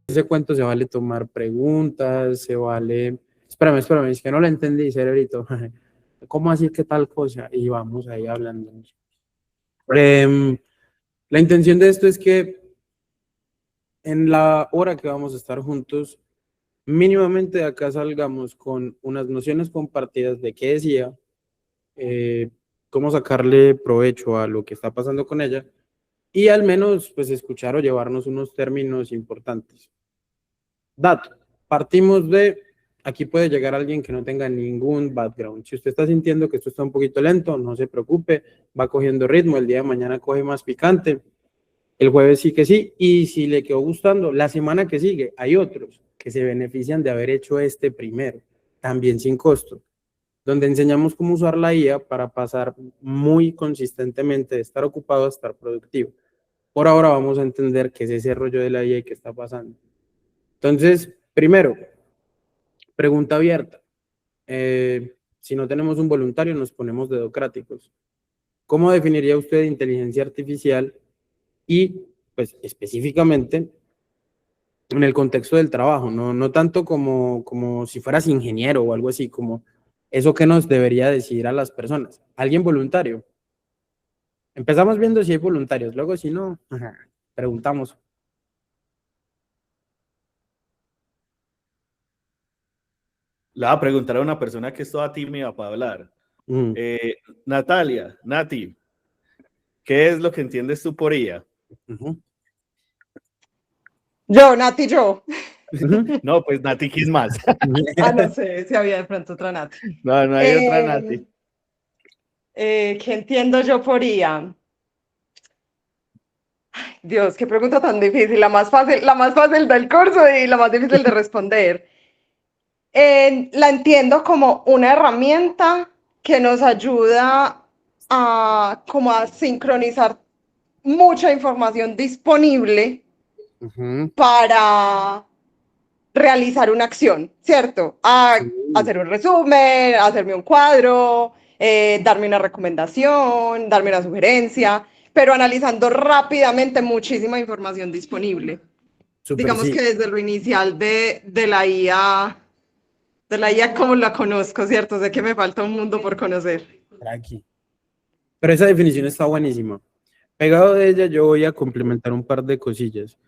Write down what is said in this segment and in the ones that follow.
ese cuento se vale tomar preguntas, se vale... Espérame, es que no lo entendí, cerebrito. ¿Cómo así que tal cosa? Y vamos ahí hablando. La intención de esto es que en la hora que vamos a estar juntos, mínimamente de acá salgamos con unas nociones compartidas de qué decía, eh, cómo sacarle provecho a lo que está pasando con ella y al menos pues escuchar o llevarnos unos términos importantes. Dato, partimos de, aquí puede llegar alguien que no tenga ningún background. Si usted está sintiendo que esto está un poquito lento, no se preocupe, va cogiendo ritmo, el día de mañana coge más picante, el jueves sí que sí, y si le quedó gustando, la semana que sigue hay otros que se benefician de haber hecho este primero, también sin costo, donde enseñamos cómo usar la IA para pasar muy consistentemente de estar ocupado a estar productivo. Por ahora vamos a entender qué es ese rollo de la IA y qué está pasando. Entonces, primero, pregunta abierta. Si no tenemos un voluntario, nos ponemos dedocráticos. ¿Cómo definiría usted inteligencia artificial y, pues, específicamente en el contexto del trabajo? No tanto como si fueras ingeniero o algo así, como eso que nos debería decir a las personas. ¿Alguien voluntario? Empezamos viendo si hay voluntarios, luego si no, preguntamos. Le voy a preguntar a una persona que es toda tímida para hablar. Natalia, Nati, ¿qué es lo que entiendes tú por IA? Yo, Nati, yo. No, pues Nati, ¿quién más? No sé si había de pronto otra Nati. No hay otra Nati. ¿Qué entiendo yo por IA? Ay, Dios, qué pregunta tan difícil. La más fácil del curso y la más difícil de responder. La entiendo como una herramienta que nos ayuda como a sincronizar mucha información disponible para realizar una acción, ¿cierto? Hacer un resumen, hacerme un cuadro, darme una recomendación, darme una sugerencia, pero analizando rápidamente muchísima información disponible. Super, Digamos sí. que desde lo inicial de la IA como la conozco, ¿cierto? Sé que me falta un mundo por conocer. Aquí. Pero esa definición está buenísima. Pegado de ella, yo voy a complementar un par de cosillas.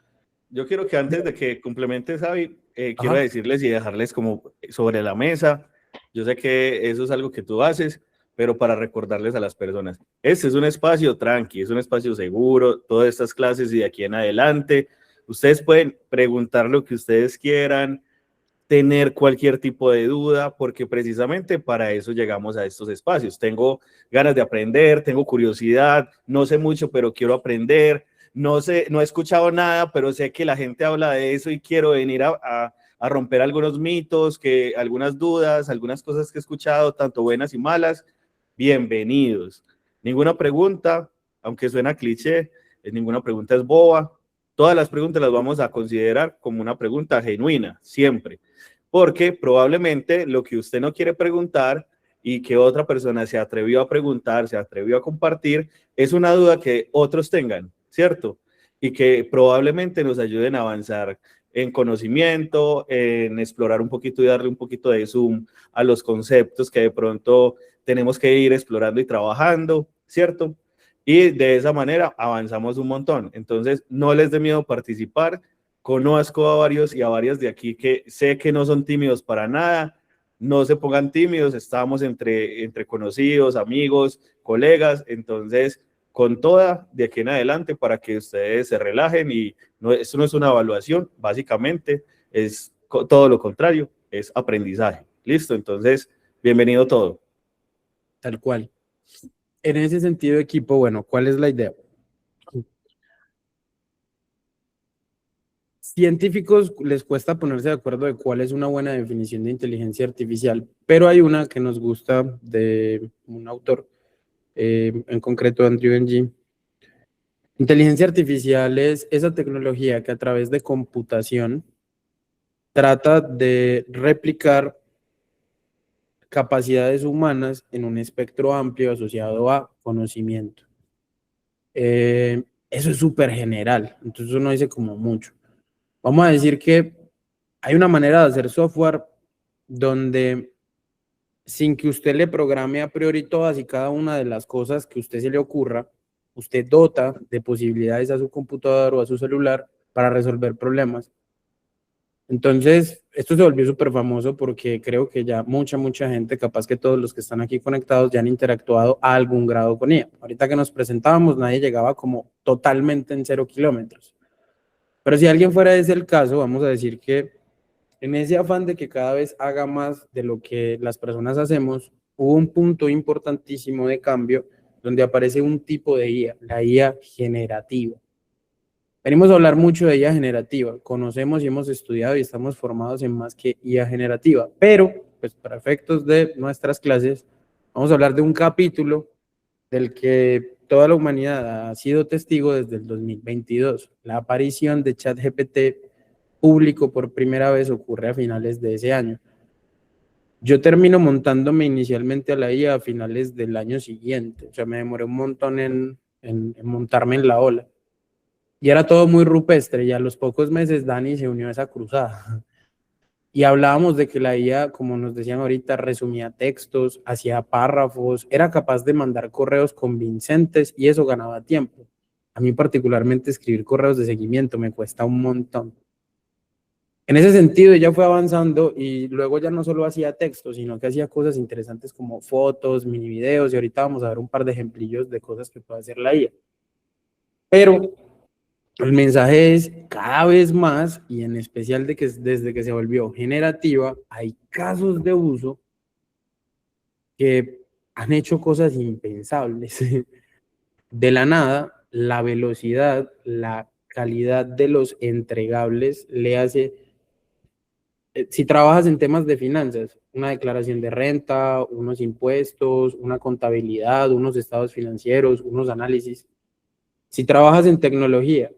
Yo quiero que antes de que complementes, Javi, quiero decirles y dejarles como sobre la mesa. Yo sé que eso es algo que tú haces, pero para recordarles a las personas, este es un espacio tranqui, es un espacio seguro, todas estas clases y de aquí en adelante, ustedes pueden preguntar lo que ustedes quieran, tener cualquier tipo de duda, porque precisamente para eso llegamos a estos espacios. Tengo ganas de aprender, tengo curiosidad, no sé mucho, pero quiero aprender, no sé, no he escuchado nada, pero sé que la gente habla de eso y quiero venir a romper algunos mitos, algunas dudas, algunas cosas que he escuchado, tanto buenas y malas. Bienvenidos. Ninguna pregunta, aunque suena cliché, ninguna pregunta es boba. Todas las preguntas las vamos a considerar como una pregunta genuina, siempre. Porque probablemente lo que usted no quiere preguntar y que otra persona se atrevió a preguntar, se atrevió a compartir, es una duda que otros tengan, ¿cierto? Y que probablemente nos ayuden a avanzar en conocimiento, en explorar un poquito y darle un poquito de zoom a los conceptos que de pronto tenemos que ir explorando y trabajando, ¿cierto? Y de esa manera avanzamos un montón. Entonces, no les dé miedo participar. Conozco a varios y a varias de aquí que sé que no son tímidos para nada. No se pongan tímidos, estamos entre conocidos, amigos, colegas. Entonces, con toda de aquí en adelante para que ustedes se relajen y esto no es una evaluación, básicamente es todo lo contrario, es aprendizaje. ¿Listo? Entonces, bienvenido todo. Tal cual. En ese sentido, equipo, bueno, ¿cuál es la idea? Científicos les cuesta ponerse de acuerdo de cuál es una buena definición de inteligencia artificial, pero hay una que nos gusta de un autor, en concreto Andrew Ng. Inteligencia artificial es esa tecnología que a través de computación trata de replicar capacidades humanas en un espectro amplio asociado a conocimiento. Eso es súper general, entonces uno dice como mucho. Vamos a decir que hay una manera de hacer software donde sin que usted le programe a priori todas y cada una de las cosas que a usted se le ocurra, usted dota de posibilidades a su computador o a su celular para resolver problemas. Entonces, esto se volvió súper famoso porque creo que ya mucha gente, capaz que todos los que están aquí conectados, ya han interactuado a algún grado con ella. Ahorita que nos presentábamos, nadie llegaba como totalmente en 0 kilómetros. Pero si alguien fuera ese el caso, vamos a decir que en ese afán de que cada vez haga más de lo que las personas hacemos, hubo un punto importantísimo de cambio donde aparece un tipo de IA, la IA generativa. Venimos a hablar mucho de IA generativa, conocemos y hemos estudiado y estamos formados en más que IA generativa, pero pues para efectos de nuestras clases vamos a hablar de un capítulo del que toda la humanidad ha sido testigo desde el 2022. La aparición de ChatGPT público por primera vez ocurre a finales de ese año. Yo termino montándome inicialmente a la IA a finales del año siguiente, o sea, me demoré un montón en montarme en la ola. Y era todo muy rupestre, y a los pocos meses Dani se unió a esa cruzada. Y hablábamos de que la IA, como nos decían ahorita, resumía textos, hacía párrafos, era capaz de mandar correos convincentes y eso ganaba tiempo. A mí particularmente escribir correos de seguimiento me cuesta un montón. En ese sentido ella fue avanzando y luego ya no solo hacía textos, sino que hacía cosas interesantes como fotos, mini videos, y ahorita vamos a ver un par de ejemplillos de cosas que puede hacer la IA. Pero el mensaje es cada vez más, y en especial de que desde que se volvió generativa, hay casos de uso que han hecho cosas impensables. De la nada, la velocidad, la calidad de los entregables le hace, si trabajas en temas de finanzas, una declaración de renta, unos impuestos, una contabilidad, unos estados financieros, unos análisis. Si trabajas en tecnología,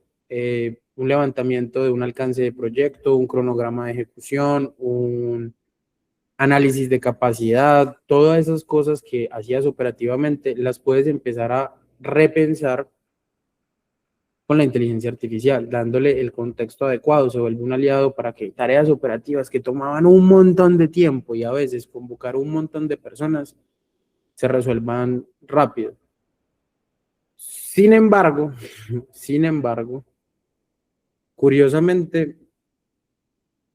un levantamiento de un alcance de proyecto, un cronograma de ejecución, un análisis de capacidad, todas esas cosas que hacías operativamente, las puedes empezar a repensar con la inteligencia artificial, dándole el contexto adecuado. Se vuelve un aliado para que tareas operativas que tomaban un montón de tiempo y a veces convocar un montón de personas se resuelvan rápido. Sin embargo, curiosamente,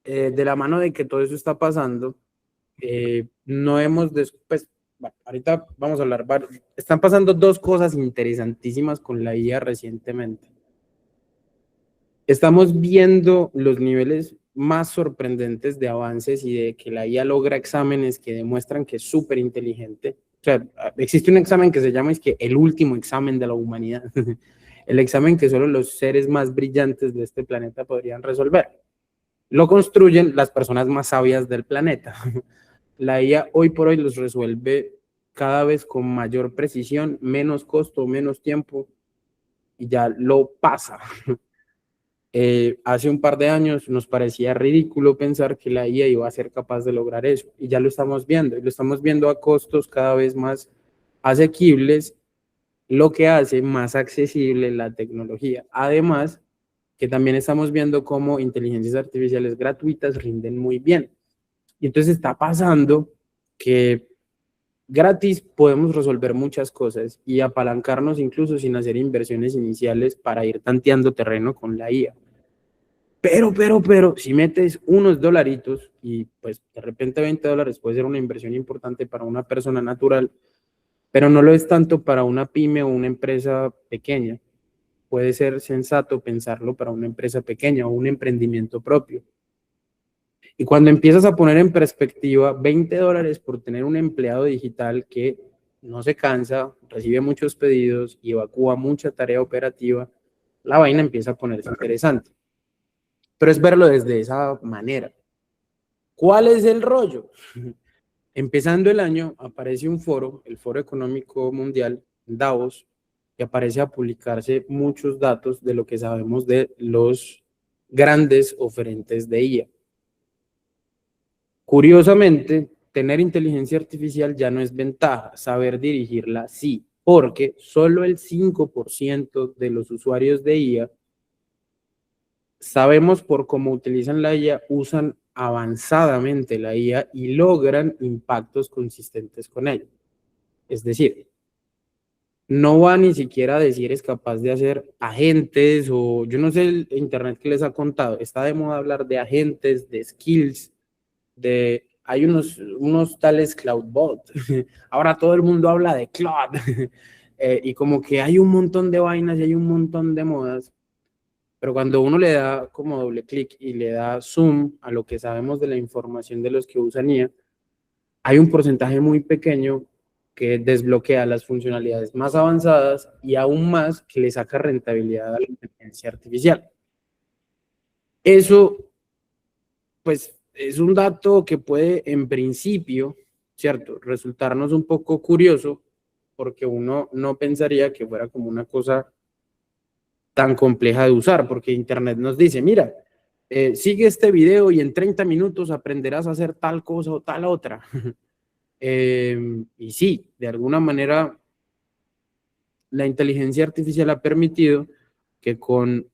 de la mano de que todo eso está pasando, no hemos, pues, bueno, ahorita vamos a hablar, están pasando dos cosas interesantísimas con la IA recientemente. Estamos viendo los niveles más sorprendentes de avances y de que la IA logra exámenes que demuestran que es súper inteligente. O sea, existe un examen que se llama es que el último examen de la humanidad, el examen que solo los seres más brillantes de este planeta podrían resolver. Lo construyen las personas más sabias del planeta. La IA hoy por hoy los resuelve cada vez con mayor precisión, menos costo, menos tiempo, y ya lo pasa. Hace un par de años nos parecía ridículo pensar que la IA iba a ser capaz de lograr eso, y ya lo estamos viendo, y lo estamos viendo a costos cada vez más asequibles, lo que hace más accesible la tecnología. Además, que también estamos viendo cómo inteligencias artificiales gratuitas rinden muy bien. Y entonces está pasando que gratis podemos resolver muchas cosas y apalancarnos incluso sin hacer inversiones iniciales para ir tanteando terreno con la IA. Pero, si metes unos dolaritos y pues de repente $20 puede ser una inversión importante para una persona natural, pero no lo es tanto para una pyme o una empresa pequeña. Puede ser sensato pensarlo para una empresa pequeña o un emprendimiento propio. Y cuando empiezas a poner en perspectiva $20 por tener un empleado digital que no se cansa, recibe muchos pedidos y evacúa mucha tarea operativa, la vaina empieza a ponerse interesante. Pero es verlo desde esa manera. ¿Cuál es el rollo? Empezando el año, aparece un foro, el Foro Económico Mundial, Davos, y aparece a publicarse muchos datos de lo que sabemos de los grandes oferentes de IA. Curiosamente, tener inteligencia artificial ya no es ventaja, saber dirigirla sí, porque solo el 5% de los usuarios de IA sabemos por cómo utilizan la IA, usan avanzadamente la IA y logran impactos consistentes con ella. Es decir, no va ni siquiera a decir es capaz de hacer agentes o yo no sé el internet que les ha contado, está de moda hablar de agentes, de skills, hay unos tales Cloudbot, ahora todo el mundo habla de Cloud, y como que hay un montón de vainas y hay un montón de modas, pero cuando uno le da como doble clic y le da zoom a lo que sabemos de la información de los que usan IA, hay un porcentaje muy pequeño que desbloquea las funcionalidades más avanzadas y aún más que le saca rentabilidad a la inteligencia artificial. Eso, pues, es un dato que puede, en principio, ¿cierto?, resultarnos un poco curioso, porque uno no pensaría que fuera como una cosa tan compleja de usar, porque Internet nos dice, mira, sigue este video y en 30 minutos aprenderás a hacer tal cosa o tal otra. Y sí, de alguna manera la inteligencia artificial ha permitido que con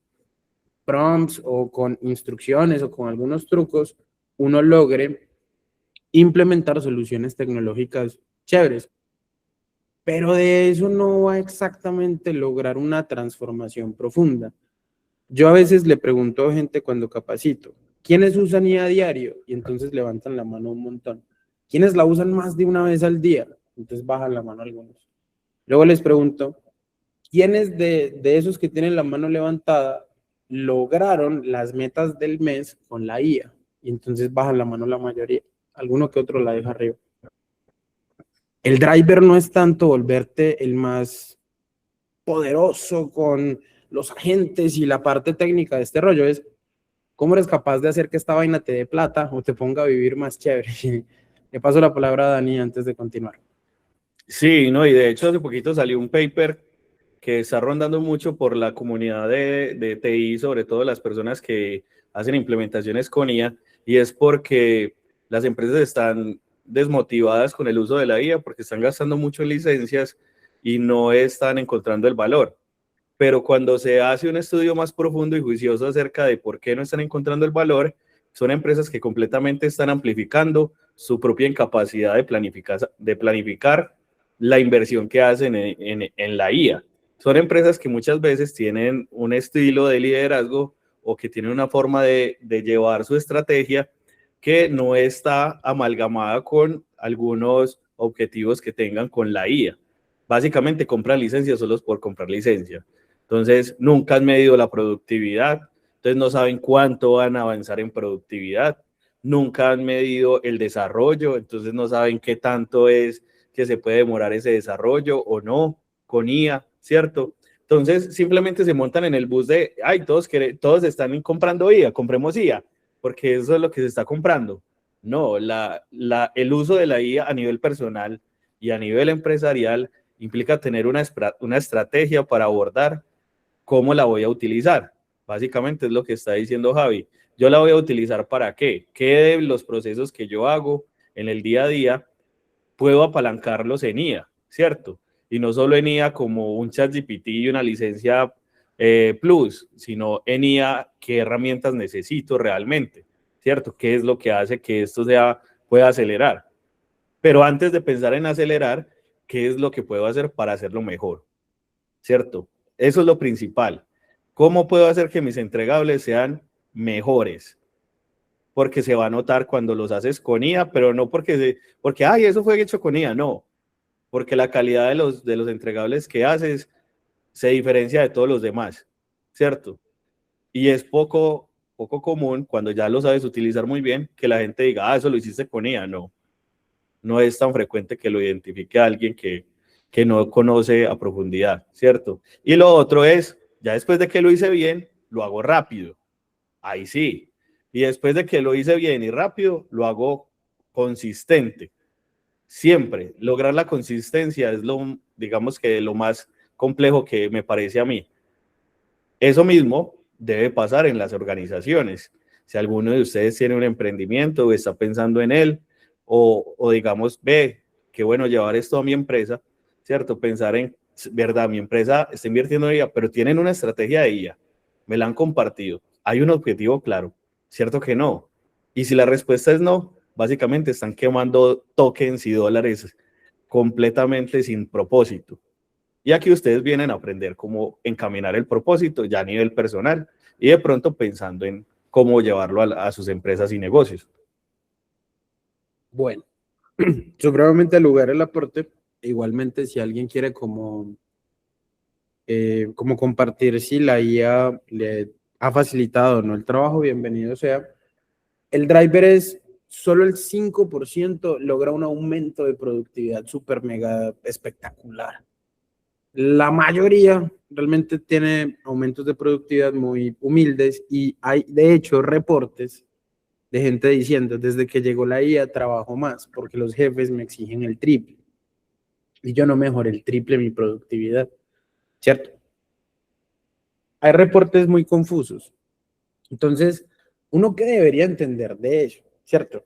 prompts o con instrucciones o con algunos trucos uno logre implementar soluciones tecnológicas chéveres. Pero de eso no va exactamente lograr una transformación profunda. Yo a veces le pregunto a gente cuando capacito, ¿quiénes usan IA a diario? Y entonces levantan la mano un montón. ¿Quiénes la usan más de una vez al día? Entonces bajan la mano algunos. Luego les pregunto, ¿quiénes de esos que tienen la mano levantada lograron las metas del mes con la IA? Y entonces bajan la mano la mayoría. Alguno que otro la deja arriba. El driver no es tanto volverte el más poderoso con los agentes y la parte técnica de este rollo, es cómo eres capaz de hacer que esta vaina te dé plata o te ponga a vivir más chévere. Le paso la palabra a Dani antes de continuar. Sí, no, y de hecho hace poquito salió un paper que está rondando mucho por la comunidad de TI, sobre todo las personas que hacen implementaciones con IA, y es porque las empresas están desmotivadas con el uso de la IA porque están gastando mucho en licencias y no están encontrando el valor. Pero cuando se hace un estudio más profundo y juicioso acerca de por qué no están encontrando el valor, son empresas que completamente están amplificando su propia incapacidad de planificar la inversión que hacen en la IA. Son empresas que muchas veces tienen un estilo de liderazgo o que tienen una forma de llevar su estrategia que no está amalgamada con algunos objetivos que tengan con la IA. Básicamente compran licencias solo por comprar licencia. Entonces, nunca han medido la productividad, entonces no saben cuánto van a avanzar en productividad, nunca han medido el desarrollo, entonces no saben qué tanto es que se puede demorar ese desarrollo o no, con IA, ¿cierto? Entonces, simplemente se montan en el bus de, ay, todos están comprando IA, compremos IA, porque eso es lo que se está comprando. No, el uso de la IA a nivel personal y a nivel empresarial implica tener una estrategia para abordar cómo la voy a utilizar. Básicamente es lo que está diciendo Javi. Yo la voy a utilizar ¿para qué? ¿Qué de los procesos que yo hago en el día a día puedo apalancarlos en IA, ¿cierto? Y no solo en IA como un ChatGPT y una licencia Plus, sino en IA qué herramientas necesito realmente, ¿cierto? ¿Qué es lo que hace que esto pueda acelerar? Pero antes de pensar en acelerar, ¿qué es lo que puedo hacer para hacerlo mejor? ¿Cierto? Eso es lo principal. ¿Cómo puedo hacer que mis entregables sean mejores? Porque se va a notar cuando los haces con IA, pero no porque ay, eso fue hecho con IA, no. Porque la calidad de los entregables que haces se diferencia de todos los demás, ¿cierto? Y es poco común, cuando ya lo sabes utilizar muy bien, que la gente diga, ah, eso lo hiciste con IA, no. No es tan frecuente que lo identifique a alguien que no conoce a profundidad, ¿cierto? Y lo otro es, ya después de que lo hice bien, lo hago rápido. Ahí sí. Y después de que lo hice bien y rápido, lo hago consistente. Siempre. Lograr la consistencia es digamos que lo más complejo que me parece a mí. Eso mismo debe pasar en las organizaciones. Si alguno de ustedes tiene un emprendimiento o está pensando en él, o digamos, ve, qué bueno llevar esto a mi empresa, ¿cierto? Pensar en, verdad, mi empresa está invirtiendo en ella, pero tienen una estrategia de ella, me la han compartido. ¿Hay un objetivo claro? ¿Cierto que no? Y si la respuesta es no, básicamente están quemando tokens y dólares completamente sin propósito. Y aquí ustedes vienen a aprender cómo encaminar el propósito ya a nivel personal y de pronto pensando en cómo llevarlo a sus empresas y negocios. Bueno, supremamente al lugar el aporte. Igualmente, si alguien quiere como compartir si la IA le ha facilitado o no el trabajo, bienvenido sea. El driver es solo el 5% logra un aumento de productividad súper mega espectacular. La mayoría realmente tiene aumentos de productividad muy humildes y hay de hecho reportes de gente diciendo desde que llegó la IA trabajo más porque los jefes me exigen el triple y yo no mejoré el triple mi productividad, ¿cierto? Hay reportes muy confusos. Entonces, ¿uno qué debería entender de eso? ¿Cierto?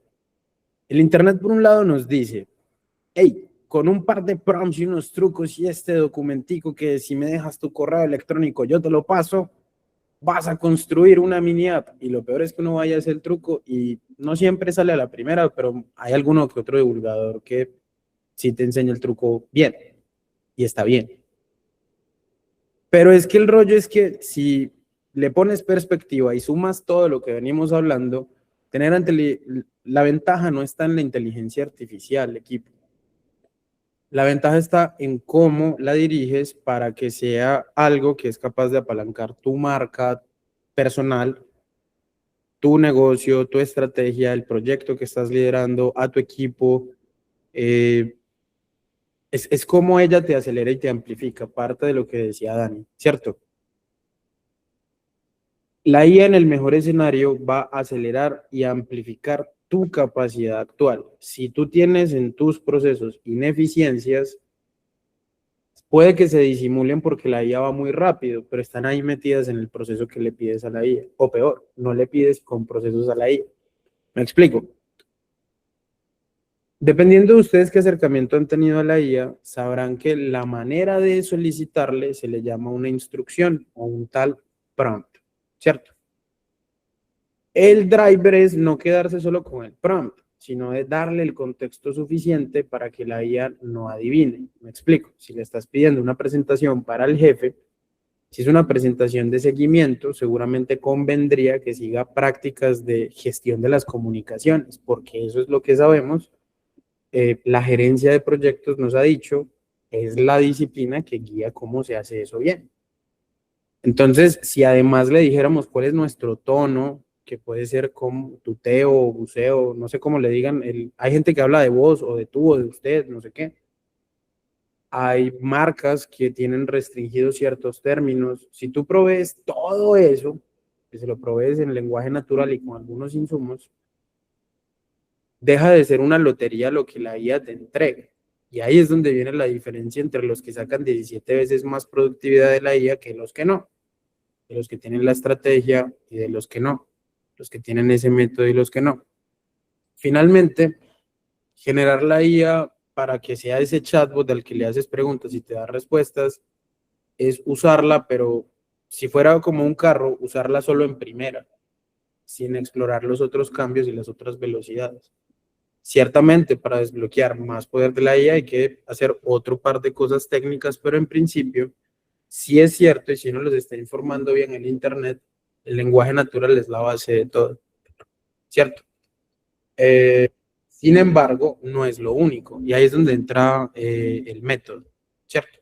El Internet, por un lado, nos dice, hey, con un par de prompts y unos trucos y este documentico que si me dejas tu correo electrónico yo te lo paso, vas a construir una mini app. Y lo peor es que uno vaya a hacer el truco y no siempre sale a la primera, pero hay alguno que otro divulgador que sí te enseña el truco bien y está bien. Pero es que el rollo es que si le pones perspectiva y sumas todo lo que venimos hablando, la ventaja no está en la inteligencia artificial, equipo. La ventaja está en cómo la diriges para que sea algo que es capaz de apalancar tu marca personal, tu negocio, tu estrategia, el proyecto que estás liderando, a tu equipo. Es como ella te acelera y te amplifica, parte de lo que decía Dani, ¿cierto? La IA en el mejor escenario va a acelerar y amplificar tu capacidad actual. Si tú tienes en tus procesos ineficiencias, puede que se disimulen porque la IA va muy rápido, pero están ahí metidas en el proceso que le pides a la IA. O peor, no le pides con procesos a la IA. ¿Me explico? Dependiendo de ustedes qué acercamiento han tenido a la IA, sabrán que la manera de solicitarle se le llama una instrucción o un tal prompt, ¿cierto? El driver es no quedarse solo con el prompt, sino de darle el contexto suficiente para que la IA no adivine. Me explico. Si le estás pidiendo una presentación para el jefe, si es una presentación de seguimiento, seguramente convendría que siga prácticas de gestión de las comunicaciones, porque eso es lo que sabemos. La gerencia de proyectos nos ha dicho, es la disciplina que guía cómo se hace eso bien. Entonces, si además le dijéramos cuál es nuestro tono, que puede ser como tuteo o buceo, no sé cómo le digan, hay gente que habla de vos o de tú o de usted, no sé qué. Hay marcas que tienen restringidos ciertos términos. Si tú provees todo eso, que se lo provees en lenguaje natural y con algunos insumos, deja de ser una lotería lo que la IA te entregue. Y ahí es donde viene la diferencia entre los que sacan 17 veces más productividad de la IA que los que no. De los que tienen la estrategia y de los que no, los que tienen ese método y los que no. Finalmente, generar la IA para que sea ese chatbot al que le haces preguntas y te da respuestas, es usarla, pero si fuera como un carro, usarla solo en primera, sin explorar los otros cambios y las otras velocidades. Ciertamente, para desbloquear más poder de la IA hay que hacer otro par de cosas técnicas, pero en principio, si es cierto, y si uno los está informando bien en Internet, el lenguaje natural es la base de todo, ¿cierto? Sin embargo, no es lo único, y ahí es donde entra el método, ¿cierto?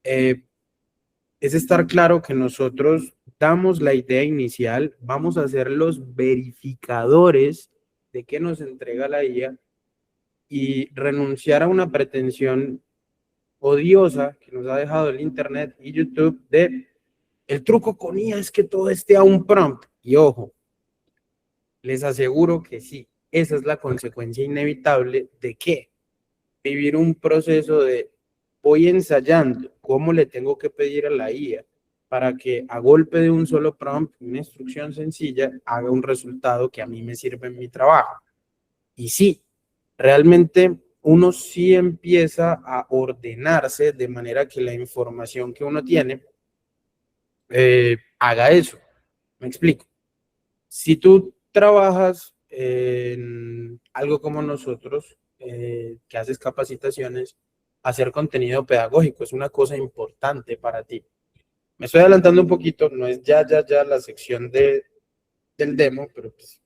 Es estar claro que nosotros damos la idea inicial, vamos a ser los verificadores de qué nos entrega la IA y renunciar a una pretensión odiosa que nos ha dejado el Internet y YouTube de el truco con IA es que todo esté a un prompt. Y ojo, les aseguro que sí, esa es la consecuencia inevitable de que vivir un proceso de voy ensayando cómo le tengo que pedir a la IA para que a golpe de un solo prompt, una instrucción sencilla, haga un resultado que a mí me sirve en mi trabajo. Y sí, realmente uno sí empieza a ordenarse de manera que la información que uno tiene haga eso. Me explico. Si tú trabajas en algo como nosotros, que haces capacitaciones, hacer contenido pedagógico es una cosa importante para ti. Me estoy adelantando un poquito, no es ya la sección del demo, pero pues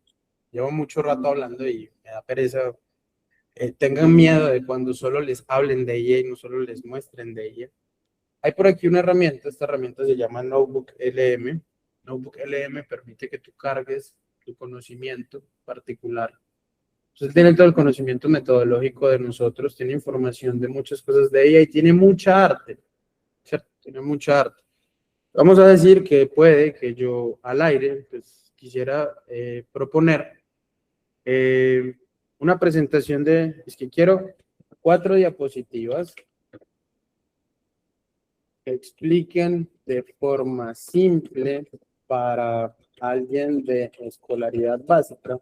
llevo mucho rato hablando y me da pereza. Tengan miedo de cuando solo les hablen de ella y no solo les muestren de ella. Hay por aquí una herramienta, esta herramienta se llama Notebook LM. Notebook LM permite que tú cargues tu conocimiento particular. Entonces tiene todo el conocimiento metodológico de nosotros, tiene información de muchas cosas de ella y tiene mucha arte, ¿cierto? Tiene mucha arte. Vamos a decir que puede que yo al aire pues, quisiera proponer una presentación es que quiero 4 diapositivas que expliquen de forma simple para alguien de escolaridad básica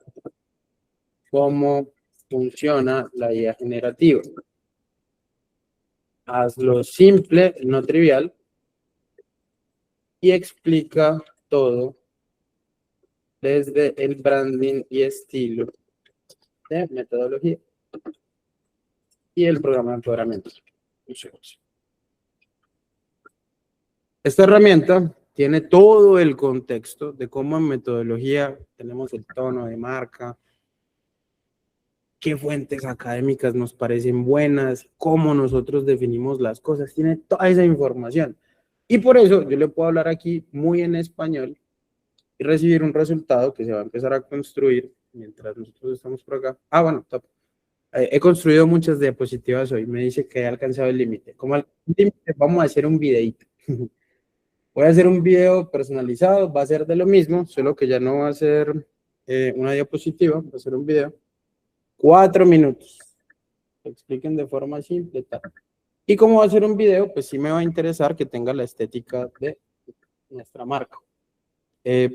cómo funciona la IA generativa. Hazlo simple, no trivial, y explica todo desde el branding y estilo de metodología y el programa de empoderamiento. Esta herramienta tiene todo el contexto de cómo en metodología tenemos el tono de marca, qué fuentes académicas nos parecen buenas, cómo nosotros definimos las cosas, tiene toda esa información. Y por eso yo le puedo hablar aquí muy en español y recibir un resultado que se va a empezar a construir mientras nosotros estamos por acá. Ah, bueno, top. He construido muchas diapositivas hoy, me dice que he alcanzado el límite. Como al límite, vamos a hacer un videito. Voy a hacer un video personalizado, va a ser de lo mismo, solo que ya no va a ser una diapositiva, va a ser un video. 4 minutos. Expliquen de forma simple. Tal. Y como va a ser un video, pues sí me va a interesar que tenga la estética de nuestra marca.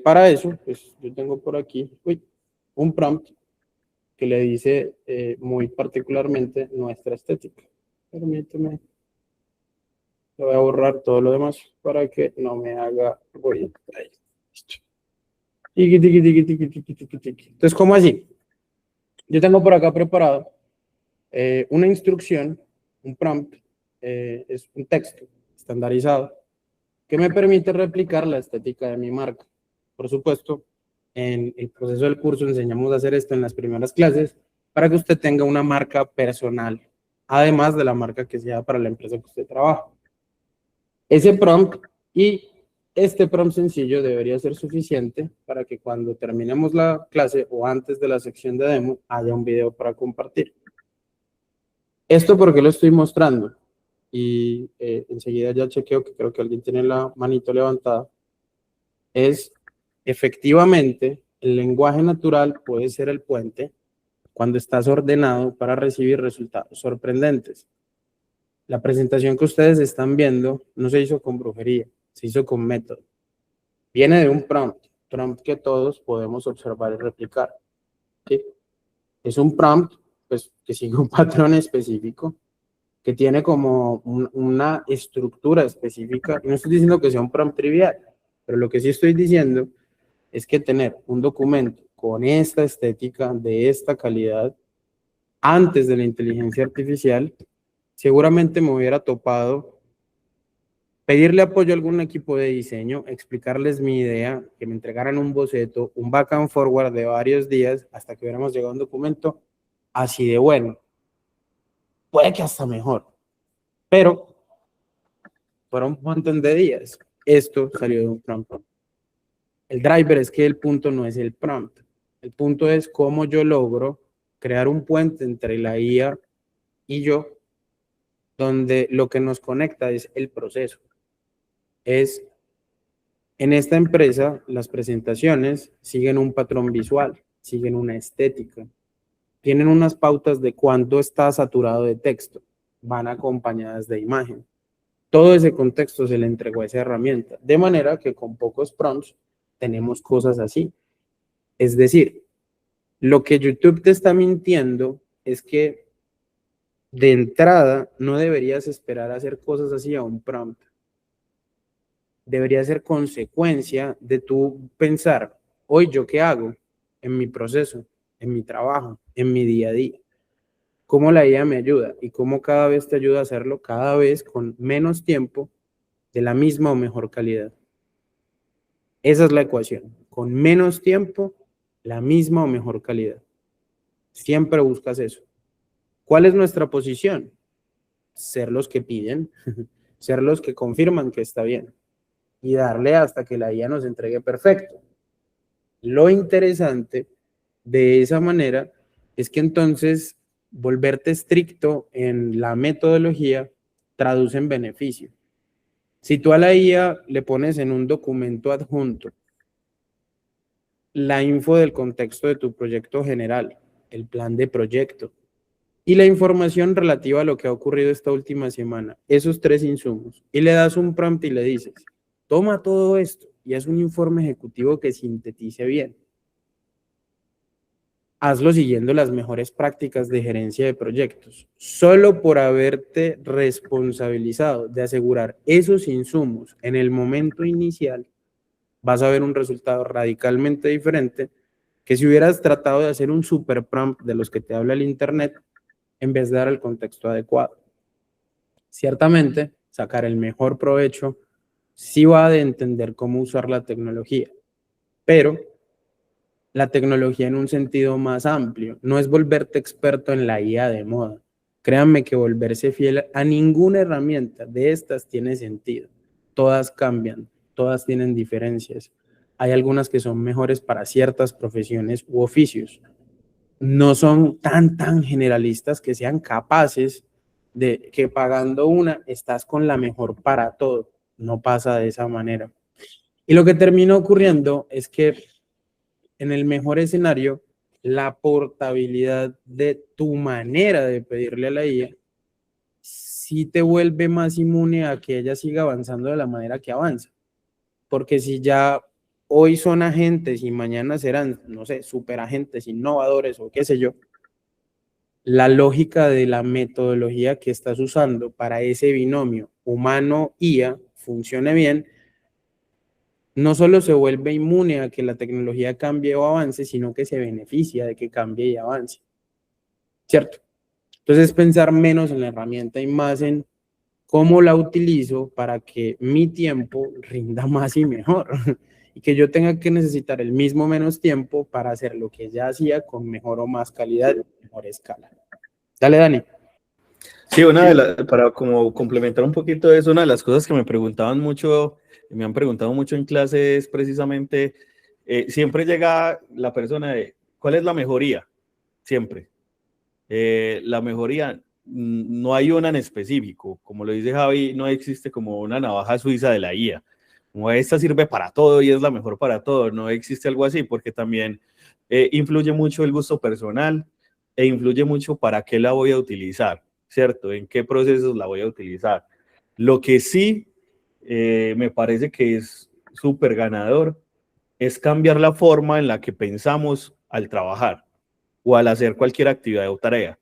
Para eso, pues yo tengo por aquí un prompt que le dice muy particularmente nuestra estética. Permíteme. Le voy a borrar todo lo demás para que no me haga ruido. Ahí. Entonces, ¿cómo así? Yo tengo por acá preparado una instrucción, un prompt, es un texto estandarizado que me permite replicar la estética de mi marca. Por supuesto, en el proceso del curso enseñamos a hacer esto en las primeras clases para que usted tenga una marca personal, además de la marca que sea para la empresa que usted trabaja. Ese prompt y este prompt sencillo debería ser suficiente para que cuando terminemos la clase o antes de la sección de demo haya un video para compartir. ¿Esto por qué lo estoy mostrando? Y enseguida ya chequeo que creo que alguien tiene la manito levantada. Es efectivamente el lenguaje natural puede ser el puente cuando estás ordenado para recibir resultados sorprendentes. La presentación que ustedes están viendo no se hizo con brujería, se hizo con método. Viene de un prompt que todos podemos observar y replicar. ¿Sí? Es un prompt pues, que sigue un patrón específico, que tiene como una estructura específica. No estoy diciendo que sea un prompt trivial, pero lo que sí estoy diciendo es que tener un documento con esta estética, de esta calidad, antes de la inteligencia artificial, seguramente me hubiera topado pedirle apoyo a algún equipo de diseño, explicarles mi idea, que me entregaran un boceto, un back and forward de varios días hasta que hubiéramos llegado a un documento así de bueno. Puede que hasta mejor, pero fueron un montón de días. Esto salió de un prompt. El driver es que el punto no es el prompt. El punto es cómo yo logro crear un puente entre la IA y yo, donde lo que nos conecta es el proceso. En esta empresa, las presentaciones siguen un patrón visual, siguen una estética, tienen unas pautas de cuánto está saturado de texto, van acompañadas de imagen. Todo ese contexto se le entregó a esa herramienta, de manera que con pocos prompts tenemos cosas así. Es decir, lo que YouTube te está mintiendo es que de entrada no deberías esperar a hacer cosas así a un prompt. debería ser consecuencia de tu pensar, hoy yo qué hago en mi proceso, en mi trabajo, en mi día a día. Cómo la IA me ayuda y cómo cada vez te ayuda a hacerlo cada vez con menos tiempo, de la misma o mejor calidad. Esa es la ecuación. Con menos tiempo, la misma o mejor calidad. Siempre buscas eso. ¿Cuál es nuestra posición? Ser los que piden, ser los que confirman que está bien y darle hasta que la IA nos entregue perfecto. Lo interesante de esa manera es que entonces volverte estricto en la metodología traduce en beneficio. Si tú a la IA le pones en un documento adjunto la info del contexto de tu proyecto general, el plan de proyecto y la información relativa a lo que ha ocurrido esta última semana, esos 3 insumos, y le das un prompt y le dices, toma todo esto y haz un informe ejecutivo que sintetice bien. Hazlo siguiendo las mejores prácticas de gerencia de proyectos. Solo por haberte responsabilizado de asegurar esos insumos en el momento inicial, vas a ver un resultado radicalmente diferente que si hubieras tratado de hacer un super prompt de los que te habla el internet en vez de dar el contexto adecuado. Ciertamente, sacar el mejor provecho sí va de entender cómo usar la tecnología, pero la tecnología en un sentido más amplio no es volverte experto en la IA de moda. Créanme que volverse fiel a ninguna herramienta de estas tiene sentido. Todas cambian, todas tienen diferencias. Hay algunas que son mejores para ciertas profesiones u oficios. No son tan generalistas que sean capaces de que pagando una estás con la mejor para todo. No pasa de esa manera. Y lo que termina ocurriendo es que en el mejor escenario, la portabilidad de tu manera de pedirle a la IA sí te vuelve más inmune a que ella siga avanzando de la manera que avanza. Porque si ya hoy son agentes y mañana serán, no sé, superagentes, innovadores o qué sé yo, la lógica de la metodología que estás usando para ese binomio humano-IA funcione bien, no solo se vuelve inmune a que la tecnología cambie o avance, sino que se beneficia de que cambie y avance. ¿Cierto? Entonces, pensar menos en la herramienta y más en cómo la utilizo para que mi tiempo rinda más y mejor. Y que yo tenga que necesitar el mismo menos tiempo para hacer lo que ya hacía con mejor o más calidad y mejor escala. Dale, Dani. Sí, para como complementar un poquito eso, una de las cosas que me preguntaban mucho, me han preguntado mucho en clase es precisamente, siempre llega la persona de, ¿cuál es la mejoría? Siempre. La mejoría, no hay una en específico, como lo dice Javi, no existe como una navaja suiza de la IA, como esta sirve para todo y es la mejor para todo, no existe algo así, porque también influye mucho el gusto personal e influye mucho para qué la voy a utilizar, ¿cierto? En qué procesos la voy a utilizar. Lo que sí me parece que es súper ganador es cambiar la forma en la que pensamos al trabajar o al hacer cualquier actividad o tarea.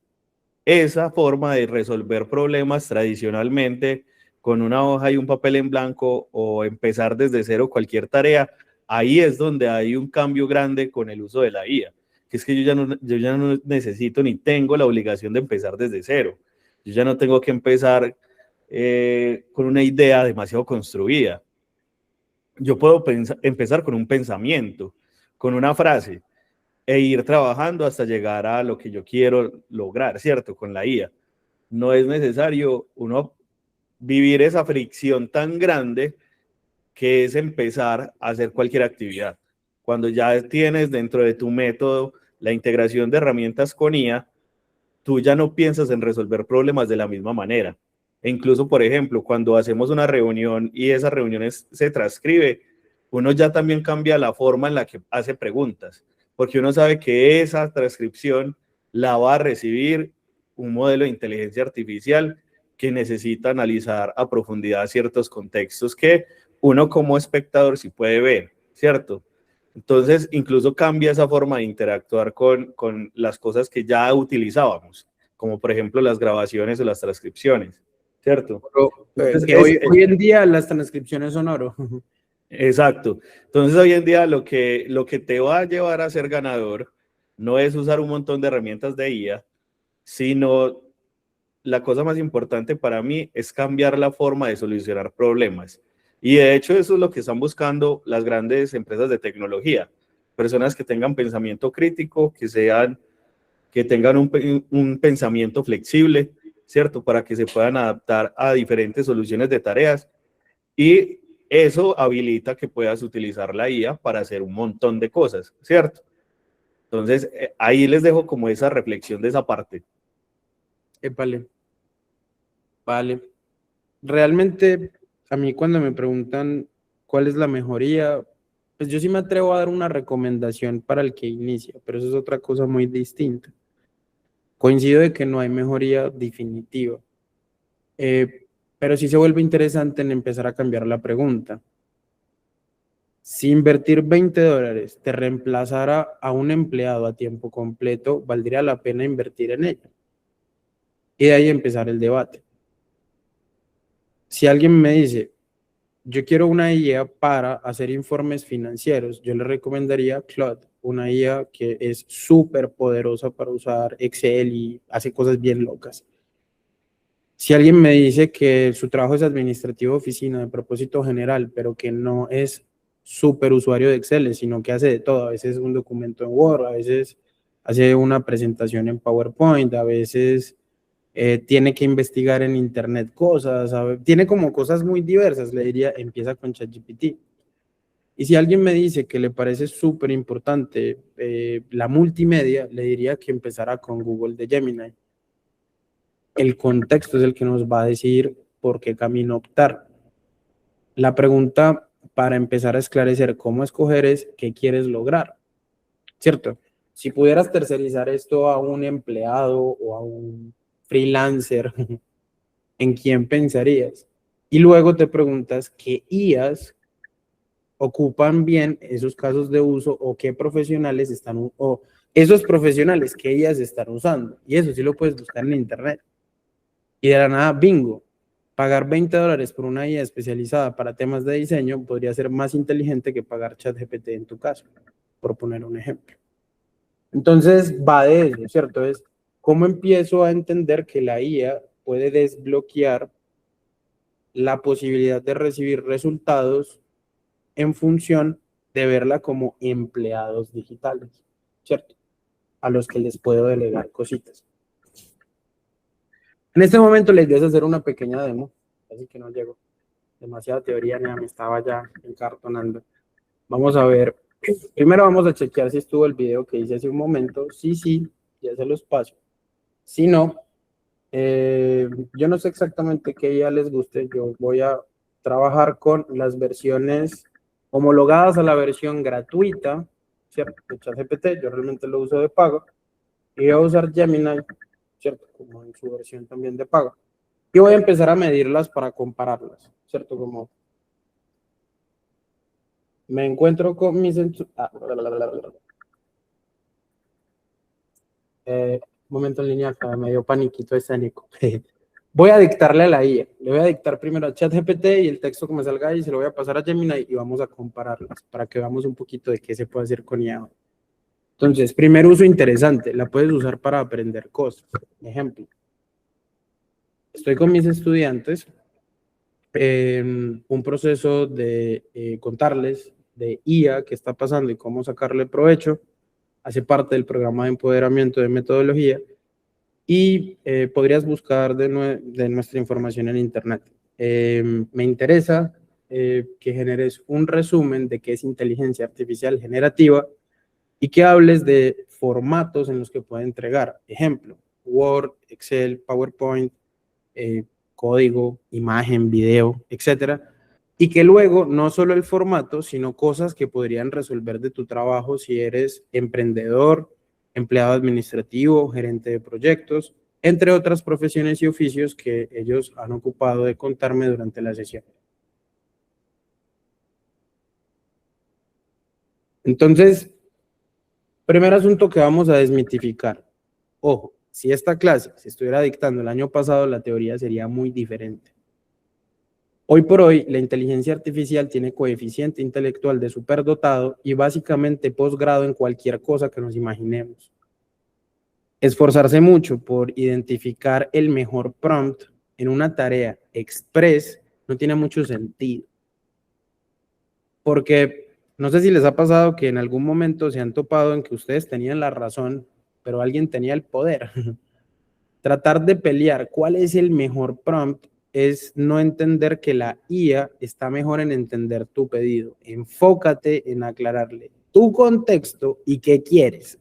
Esa forma de resolver problemas tradicionalmente con una hoja y un papel en blanco o empezar desde cero cualquier tarea, ahí es donde hay un cambio grande con el uso de la IA, que es que yo ya no necesito ni tengo la obligación de empezar desde cero. Yo ya no tengo que empezar con una idea demasiado construida. Yo puedo empezar con un pensamiento, con una frase, e ir trabajando hasta llegar a lo que yo quiero lograr, ¿cierto? Con la IA. No es necesario uno vivir esa fricción tan grande que es empezar a hacer cualquier actividad. Cuando ya tienes dentro de tu método la integración de herramientas con IA, tú ya no piensas en resolver problemas de la misma manera. E incluso, por ejemplo, cuando hacemos una reunión y esa reunión se transcribe, uno ya también cambia la forma en la que hace preguntas, porque uno sabe que esa transcripción la va a recibir un modelo de inteligencia artificial que necesita analizar a profundidad ciertos contextos que uno como espectador sí puede ver, ¿cierto? Entonces, incluso cambia esa forma de interactuar con las cosas que ya utilizábamos, como por ejemplo las grabaciones o las transcripciones. ¿cierto? Pero, Entonces, que hoy en día las transcripciones son oro. exacto. Entonces, hoy en día lo que te va a llevar a ser ganador no es usar un montón de herramientas de IA, sino la cosa más importante para mí es cambiar la forma de solucionar problemas. Y de hecho eso es lo que están buscando las grandes empresas de tecnología. Personas que tengan pensamiento crítico, que tengan un pensamiento flexible, ¿cierto? Para que se puedan adaptar a diferentes soluciones de tareas. Y eso habilita que puedas utilizar la IA para hacer un montón de cosas, ¿cierto? Entonces, ahí les dejo como esa reflexión de esa parte. Vale, vale. Realmente, a mí cuando me preguntan cuál es la mejoría, pues yo sí me atrevo a dar una recomendación para el que inicia, pero eso es otra cosa muy distinta. Coincido de que no hay mejoría definitiva, eh, pero sí se vuelve interesante en empezar a cambiar la pregunta. Si invertir $20 te reemplazara a un empleado a tiempo completo, ¿valdría la pena invertir en ella? Y de ahí empezar el debate. Si alguien me dice, yo quiero una IA para hacer informes financieros, yo le recomendaría Claude, una IA que es súper poderosa para usar Excel y hace cosas bien locas. Si alguien me dice que su trabajo es administrativo de oficina de propósito general, pero que no es súper usuario de Excel, sino que hace de todo, a veces un documento en Word, a veces hace una presentación en PowerPoint, a veces tiene que investigar en internet cosas, tiene como cosas muy diversas, le diría, empieza con ChatGPT. Y si alguien me dice que le parece súper importante la multimedia, le diría que empezara con Google de Gemini. El contexto es el que nos va a decir por qué camino optar. La pregunta para empezar a esclarecer cómo escoger es qué quieres lograr, ¿cierto? Si pudieras tercerizar esto a un empleado o a un freelancer, ¿en quién pensarías? Y luego te preguntas qué IAs ocupan bien esos casos de uso o qué profesionales están, o esos profesionales que IAs están usando. Y eso sí lo puedes buscar en internet. Y de la nada, bingo, pagar $20 por una IA especializada para temas de diseño podría ser más inteligente que pagar ChatGPT en tu caso, por poner un ejemplo. Entonces, va de eso, ¿cierto? Es cómo empiezo a entender que la IA puede desbloquear la posibilidad de recibir resultados en función de verla como empleados digitales, ¿cierto? A los que les puedo delegar cositas. En este momento la idea es hacer una pequeña demo, así que no llego. Demasiada teoría, me estaba ya encartonando. Vamos a ver. Primero vamos a chequear si estuvo el video que hice hace un momento. Sí, ya se los paso. Si no, yo no sé exactamente qué ya les guste. Yo voy a trabajar con las versiones homologadas a la versión gratuita, ¿cierto? De ChatGPT, yo realmente lo uso de pago. Y voy a usar Gemini, ¿cierto? Como en su versión también de pago. Y voy a empezar a medirlas para compararlas, ¿cierto? Como me encuentro con mis... momento en línea, me dio paniquito escénico. Voy a dictarle a la IA. Le voy a dictar primero a ChatGPT y el texto que me salga ahí se lo voy a pasar a Gemini y vamos a compararlas para que veamos un poquito de qué se puede hacer con IA. Entonces, primer uso interesante, la puedes usar para aprender cosas. Ejemplo, estoy con mis estudiantes en un proceso de contarles de IA qué está pasando y cómo sacarle provecho. Hace parte del programa de empoderamiento de metodología y podrías buscar de nuestra información en internet. Me interesa que generes un resumen de qué es inteligencia artificial generativa y que hables de formatos en los que puede entregar. Ejemplo, Word, Excel, PowerPoint, código, imagen, video, etcétera. Y que luego no solo el formato, sino cosas que podrían resolver de tu trabajo si eres emprendedor, empleado administrativo, gerente de proyectos, entre otras profesiones y oficios que ellos han ocupado de contarme durante la sesión. Entonces, primer asunto que vamos a desmitificar. Ojo, si esta clase se estuviera dictando el año pasado, la teoría sería muy diferente. Hoy por hoy, la inteligencia artificial tiene coeficiente intelectual de superdotado y básicamente posgrado en cualquier cosa que nos imaginemos. Esforzarse mucho por identificar el mejor prompt en una tarea express no tiene mucho sentido. Porque no sé si les ha pasado que en algún momento se han topado en que ustedes tenían la razón, pero alguien tenía el poder. Tratar de pelear cuál es el mejor prompt es no entender que la IA está mejor en entender tu pedido. Enfócate en aclararle tu contexto y qué quieres.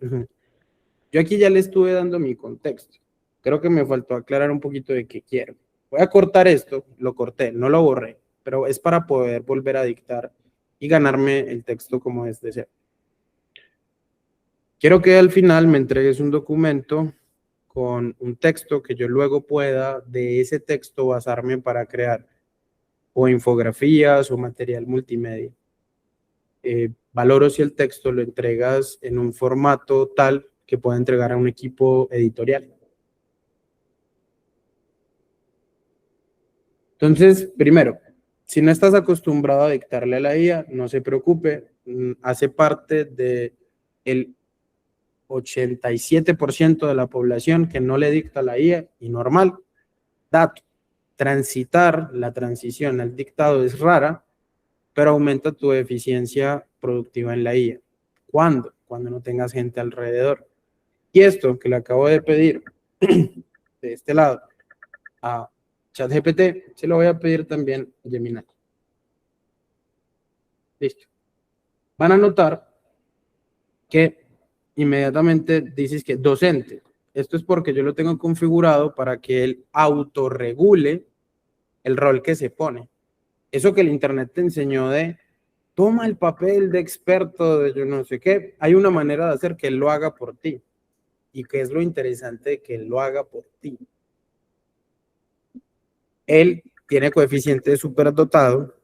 Yo aquí ya le estuve dando mi contexto. Creo que me faltó aclarar un poquito de qué quiero. Voy a cortar esto, lo corté, no lo borré, pero es para poder volver a dictar y ganarme el texto como es de ser. Quiero que al final me entregues un documento con un texto que yo luego pueda de ese texto basarme para crear o infografías o material multimedia. Valoro si el texto lo entregas en un formato tal que pueda entregar a un equipo editorial. Entonces, primero, si no estás acostumbrado a dictarle a la IA, no se preocupe, hace parte del 87% de la población que no le dicta a la IA y normal. Dato, transitar la transición al dictado es rara, pero aumenta tu eficiencia productiva en la IA. ¿Cuándo? Cuando no tengas gente alrededor. Y esto que le acabo de pedir de este lado a ChatGPT, se lo voy a pedir también a Gemini. Listo. Van a notar que inmediatamente dices que docente. Esto es porque yo lo tengo configurado para que él autorregule el rol que se pone. Eso que el internet te enseñó de toma el papel de experto de yo no sé qué, hay una manera de hacer que él lo haga por ti. ¿Y qué es lo interesante de que él lo haga por ti? Él tiene coeficiente de superdotado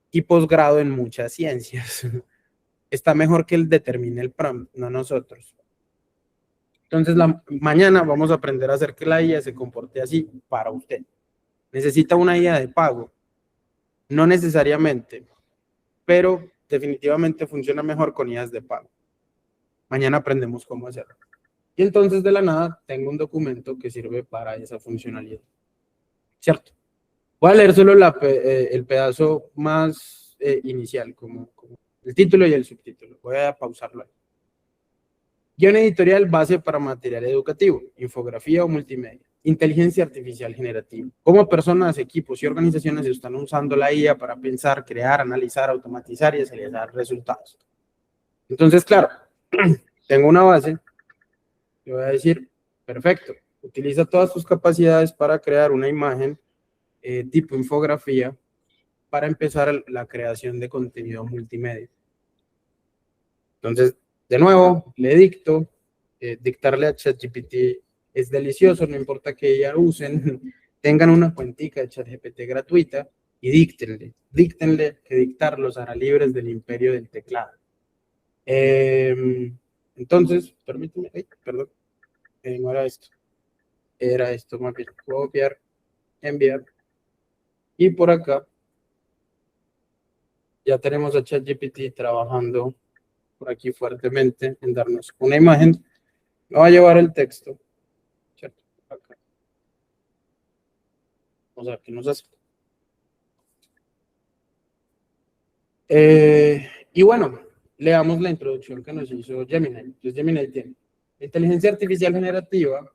y posgrado en muchas ciencias. Está mejor que él determine el prompt, no nosotros. Entonces, mañana vamos a aprender a hacer que la IA se comporte así para usted. ¿Necesita una IA de pago? No necesariamente, pero definitivamente funciona mejor con IAs de pago. Mañana aprendemos cómo hacerlo. Y entonces, de la nada, tengo un documento que sirve para esa funcionalidad. ¿Cierto? Voy a leer solo el pedazo más inicial, como el título y el subtítulo. Voy a pausarlo ahí. Guión editorial, base para material educativo, infografía o multimedia, inteligencia artificial generativa. Cómo personas, equipos y organizaciones están usando la IA para pensar, crear, analizar, automatizar y acelerar resultados. Entonces, claro, tengo una base. Le voy a decir, perfecto, utiliza todas tus capacidades para crear una imagen tipo infografía para empezar la creación de contenido multimedia. Entonces, de nuevo, le dicto, dictarle a ChatGPT es delicioso, no importa que ella usen, tengan una cuentica de ChatGPT gratuita y díctenle que dictar los hará libres del imperio del teclado. Entonces, permíteme, perdón, no era esto más bien, copiar, enviar, y por acá ya tenemos a ChatGPT trabajando por aquí fuertemente en darnos una imagen. Me va a llevar el texto, ¿cierto? Acá. Vamos a ver qué nos hace. Y bueno, leamos la introducción que nos hizo Gemini. Entonces, Gemini tiene inteligencia artificial generativa,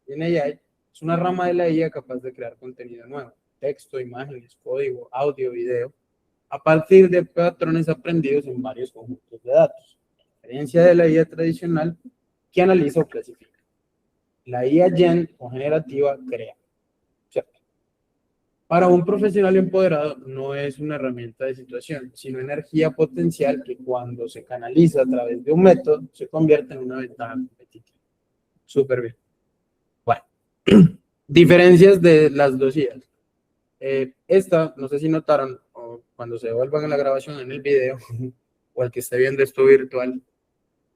en AI, es una rama de la IA capaz de crear contenido nuevo, texto, imágenes, código, audio, video, a partir de patrones aprendidos en varios conjuntos de datos. A diferencia de la IA tradicional, que analiza o clasifica. La IA gen o generativa crea. ¿Cierto? Para un profesional empoderado no es una herramienta de situación, sino energía potencial que cuando se canaliza a través de un método se convierte en una ventaja competitiva. Súper bien. Bueno, diferencias de las dos IAs. Esta, no sé si notaron, o cuando se devuelvan en la grabación en el video, o el que esté viendo esto virtual,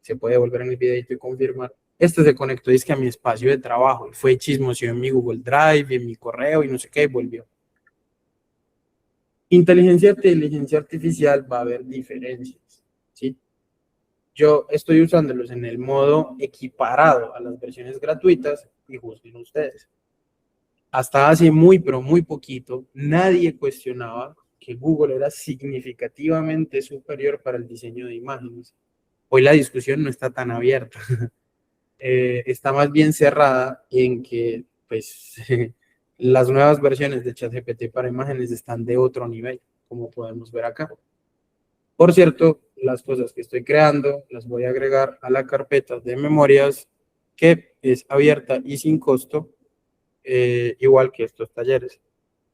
se puede volver en el videito y confirmar. Este se conectó dizque a mi espacio de trabajo y fue chismoseó en mi Google Drive, en mi correo y no sé qué, y volvió. Inteligencia artificial va a haber diferencias, ¿sí? Yo estoy usándolos en el modo equiparado a las versiones gratuitas y juzguen ustedes. Hasta hace muy, pero muy poquito, nadie cuestionaba que Google era significativamente superior para el diseño de imágenes. Hoy la discusión no está tan abierta. Está más bien cerrada en que, pues, las nuevas versiones de ChatGPT para imágenes están de otro nivel, como podemos ver acá. Por cierto, las cosas que estoy creando las voy a agregar a la carpeta de memorias que es abierta y sin costo, igual que estos talleres.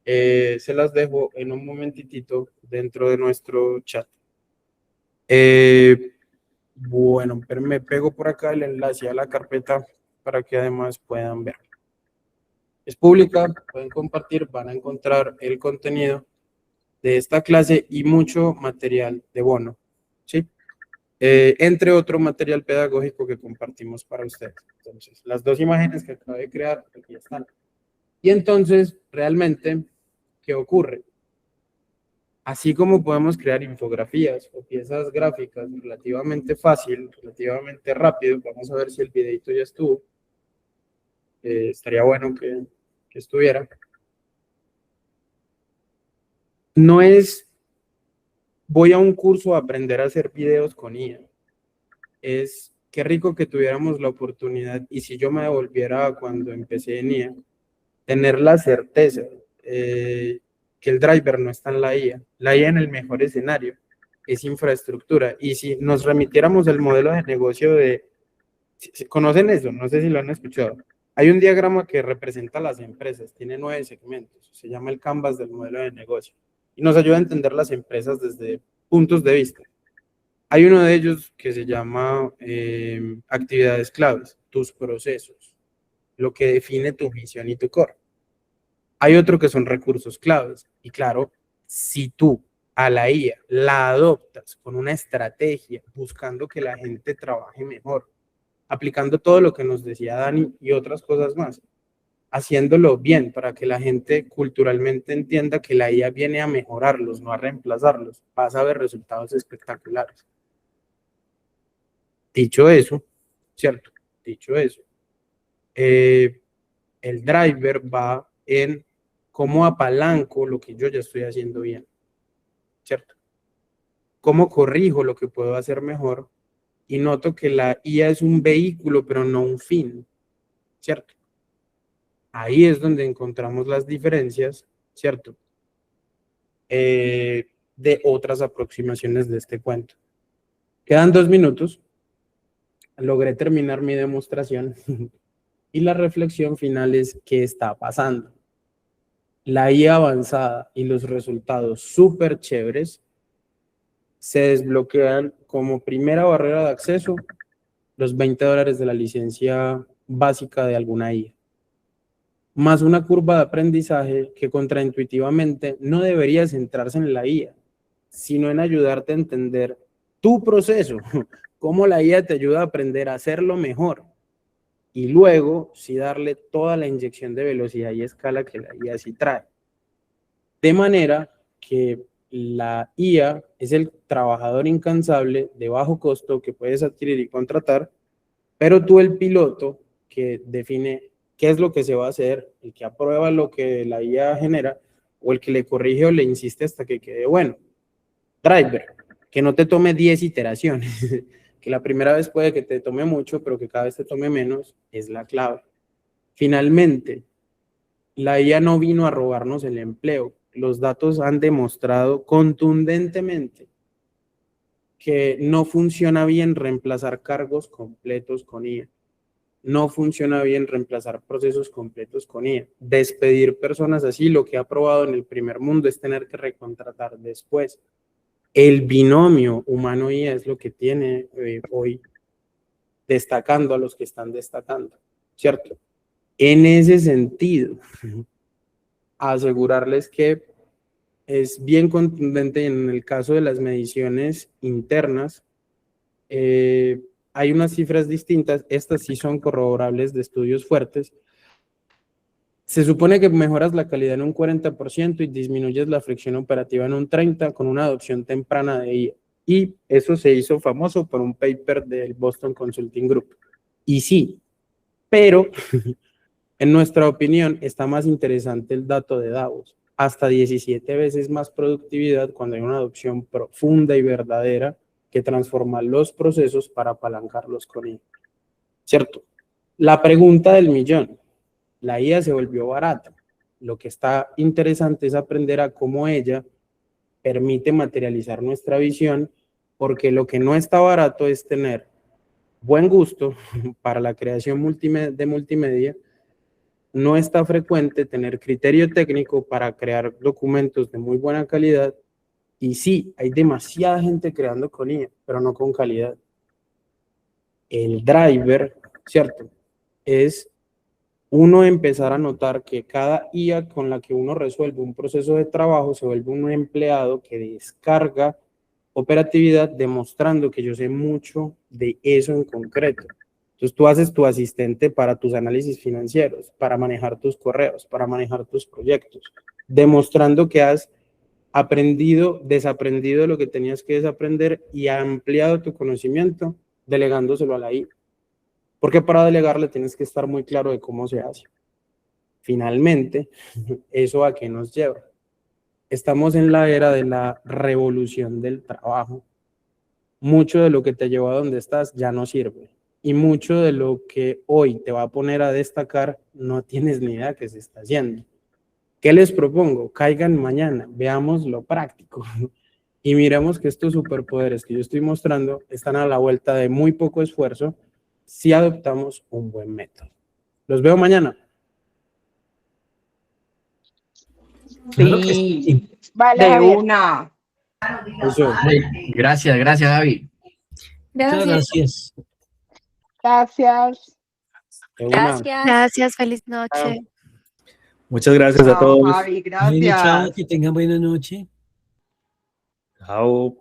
Se las dejo en un momentitito dentro de nuestro chat. Bueno, pero me pego por acá el enlace a la carpeta para que además puedan ver. Es pública, pueden compartir, van a encontrar el contenido de esta clase y mucho material de bono, ¿sí? Entre otro material pedagógico que compartimos para ustedes. Entonces, las dos imágenes que acabo de crear, aquí están. Y entonces, realmente, ¿qué ocurre? Así como podemos crear infografías o piezas gráficas relativamente fácil, relativamente rápido, vamos a ver si el videito ya estuvo. Estaría bueno que estuviera. No es, voy a un curso a aprender a hacer videos con IA. Es, qué rico que tuviéramos la oportunidad, y si yo me devolviera cuando empecé en IA, tener la certeza que el driver no está en la IA. La IA en el mejor escenario es infraestructura. Y si nos remitiéramos al modelo de negocio de, ¿conocen eso? No sé si lo han escuchado. Hay un diagrama que representa las empresas, tiene 9 segmentos, se llama el canvas del modelo de negocio y nos ayuda a entender las empresas desde puntos de vista. Hay uno de ellos que se llama actividades claves, tus procesos, lo que define tu misión y tu core. Hay otro que son recursos claves. Y claro, si tú a la IA la adoptas con una estrategia buscando que la gente trabaje mejor, aplicando todo lo que nos decía Dani y otras cosas más, haciéndolo bien para que la gente culturalmente entienda que la IA viene a mejorarlos, no a reemplazarlos, vas a ver resultados espectaculares. Dicho eso, ¿cierto? Dicho eso, el driver va en cómo apalanco lo que yo ya estoy haciendo bien, ¿cierto? Cómo corrijo lo que puedo hacer mejor y noto que la IA es un vehículo, pero no un fin, ¿cierto? Ahí es donde encontramos las diferencias, ¿cierto? De otras aproximaciones de este cuento. Quedan 2 minutos. Logré terminar mi demostración y la reflexión final es ¿qué está pasando? La IA avanzada y los resultados súper chéveres se desbloquean como primera barrera de acceso los $20 de la licencia básica de alguna IA, más una curva de aprendizaje que contraintuitivamente no debería centrarse en la IA, sino en ayudarte a entender tu proceso, cómo la IA te ayuda a aprender a hacerlo mejor y luego sí darle toda la inyección de velocidad y escala que la IA sí trae. De manera que la IA es el trabajador incansable de bajo costo que puedes adquirir y contratar, pero tú el piloto que define qué es lo que se va a hacer, el que aprueba lo que la IA genera o el que le corrige o le insiste hasta que quede bueno. Driver, que no te tome 10 iteraciones, que la primera vez puede que te tome mucho, pero que cada vez te tome menos, es la clave. Finalmente, la IA no vino a robarnos el empleo. Los datos han demostrado contundentemente que no funciona bien reemplazar cargos completos con IA. No funciona bien reemplazar procesos completos con IA. Despedir personas así, lo que ha probado en el primer mundo es tener que recontratar después. El binomio humano-IA es lo que tiene hoy destacando a los que están destacando, ¿cierto? En ese sentido, asegurarles que es bien contundente en el caso de las mediciones internas, hay unas cifras distintas, estas sí son corroborables de estudios fuertes. Se supone que mejoras la calidad en un 40% y disminuyes la fricción operativa en un 30% con una adopción temprana de IA. Y eso se hizo famoso por un paper del Boston Consulting Group. Y sí, pero en nuestra opinión está más interesante el dato de Davos. Hasta 17 veces más productividad cuando hay una adopción profunda y verdadera que transformar los procesos para apalancarlos con IA. ¿Cierto? La pregunta del millón. La IA se volvió barata. Lo que está interesante es aprender a cómo ella permite materializar nuestra visión, porque lo que no está barato es tener buen gusto para la creación de multimedia, no está frecuente tener criterio técnico para crear documentos de muy buena calidad, y sí, hay demasiada gente creando con IA, pero no con calidad. El driver, ¿cierto? Es uno empezar a notar que cada IA con la que uno resuelve un proceso de trabajo se vuelve un empleado que descarga operatividad demostrando que yo sé mucho de eso en concreto. Entonces tú haces tu asistente para tus análisis financieros, para manejar tus correos, para manejar tus proyectos, demostrando que has aprendido, desaprendido lo que tenías que desaprender y ampliado tu conocimiento delegándoselo a la IA. Porque para delegarle tienes que estar muy claro de cómo se hace. Finalmente, ¿eso a qué nos lleva? Estamos en la era de la revolución del trabajo. Mucho de lo que te llevó a donde estás ya no sirve. Y mucho de lo que hoy te va a poner a destacar no tienes ni idea que se está haciendo. ¿Qué les propongo? Caigan mañana, veamos lo práctico. Y miremos que estos superpoderes que yo estoy mostrando están a la vuelta de muy poco esfuerzo si adoptamos un buen método. Los veo mañana. Claro que Sí, sí. vale, de una. Eso. Gracias, David. Muchas gracias. Gracias. De una. Gracias, feliz noche. Muchas gracias a Chao, todos. Javi, Bueno, chao, gracias. que tengan buena noche. Chao.